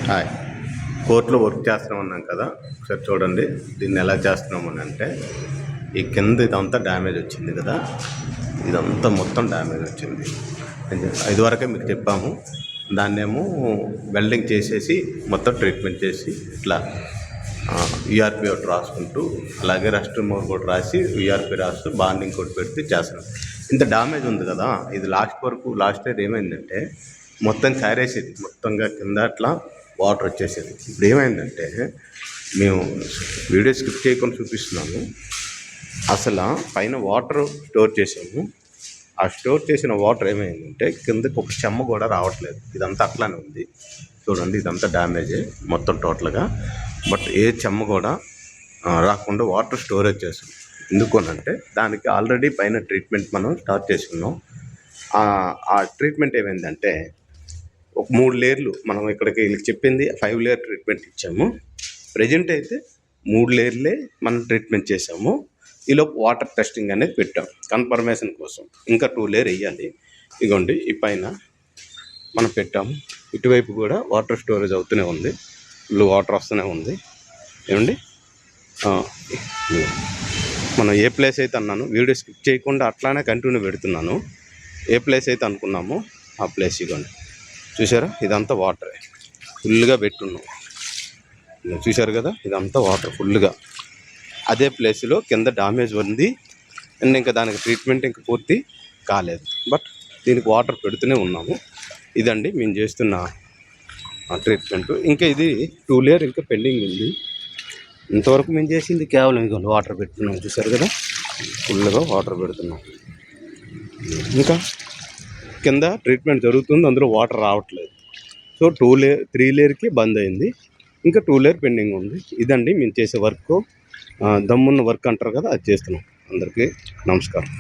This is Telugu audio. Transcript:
హాయ్. కోర్టులో వర్క్ చేస్తున్నామన్నాం కదా, ఒకసారి చూడండి దీన్ని ఎలా చేస్తున్నామని అంటే, ఈ కింద ఇదంతా డ్యామేజ్ వచ్చింది కదా, ఇదంతా మొత్తం డ్యామేజ్ వచ్చింది. ఇదివరకే మీకు చెప్పాము, దాన్నేమో వెల్డింగ్ చేసేసి మొత్తం ట్రీట్మెంట్ చేసి ఇట్లా యూఆర్పి ఒకటి రాసుకుంటూ, అలాగే రెస్ట్ మోర్ కూడా రాసి యూఆర్పి రాస్తూ బాండింగ్ కూడా పెడితే చేస్తున్నాం. ఇంత డ్యామేజ్ ఉంది కదా, ఇది లాస్ట్ ఇయర్ ఏమైందంటే మొత్తం కారేసేది, మొత్తంగా కింద అట్లా వాటర్ వచ్చేసేది. ఇప్పుడు ఏమైందంటే మేము వీడియో స్కిప్ చేయకుండా చూపిస్తున్నాము. అసలు పైన వాటర్ స్టోర్ చేసాము, ఆ స్టోర్ చేసిన వాటర్ ఏమైందంటే కిందకి ఒక చెమ్మ కూడా రావట్లేదు. ఇదంతా అట్లానే ఉంది చూడండి, ఇదంతా డ్యామేజే మొత్తం టోటల్గా. బట్ ఏ చెమ్మ కూడా రాకుండా వాటర్ స్టోరేజ్ చేస్తాం. ఎందుకనంటే దానికి ఆల్రెడీ పైన ట్రీట్మెంట్ మనం స్టార్ట్ చేసి ఉన్నాం. ఆ ట్రీట్మెంట్ ఏమైందంటే ఒక 3 లేయర్లు మనం ఇక్కడికి వీళ్ళకి చెప్పింది 5 లేయర్ ట్రీట్మెంట్ ఇచ్చాము. ప్రజెంట్ అయితే 3 లేయర్లే మనం ట్రీట్మెంట్ చేసాము. ఈలోపు వాటర్ టెస్టింగ్ అనేది పెట్టాం కన్ఫర్మేషన్ కోసం. ఇంకా 2 లేయర్ వేయాలి. ఇదిగోండి ఈ పైన మనం పెట్టాము. ఇటువైపు కూడా వాటర్ స్టోరేజ్ అవుతూనే ఉంది, ఫుల్ వాటర్ వస్తూనే ఉంది. ఏమండి మనం ఏ ప్లేస్ అయితే అన్నాను, వీడియో స్కిప్ చేయకుండా అట్లానే కంటిన్యూ పెడుతున్నాను. ఏ ప్లేస్ అయితే అనుకున్నామో ఆ ప్లేస్ ఇవ్వండి. చూసారా, ఇదంతా వాటరే ఫుల్గా పెట్టున్నాం. చూశారు కదా, ఇదంతా వాటర్ ఫుల్గా. అదే ప్లేస్లో కింద డ్యామేజ్ ఉంది అండ్ ఇంకా దానికి ట్రీట్మెంట్ ఇంకా పూర్తి కాలేదు. బట్ దీనికి వాటర్ పెడుతూనే ఉన్నాము. ఇదండి మేము చేస్తున్న ట్రీట్మెంట్. ఇంకా ఇది 2 లేయర్ ఇంకా పెండింగ్ ఉంది. ఇంతవరకు మేము చేసింది కేవలం ఇదిగోండి వాటర్ పెడుతున్నాం. చూసారు కదా, ఫుల్గా వాటర్ పెడుతున్నాం. ఇంకా కింద ట్రీట్మెంట్ జరుగుతుంది, అందులో వాటర్ రావట్లేదు. సో 3 లేయర్కి బంద్ అయింది, ఇంకా 2 లేయర్ పెండింగ్ ఉంది. ఇదండి మేము చేసే వర్క్. దమ్మున్న వర్క్ అంటారు కదా, అది చేస్తున్నాం. అందరికీ నమస్కారం.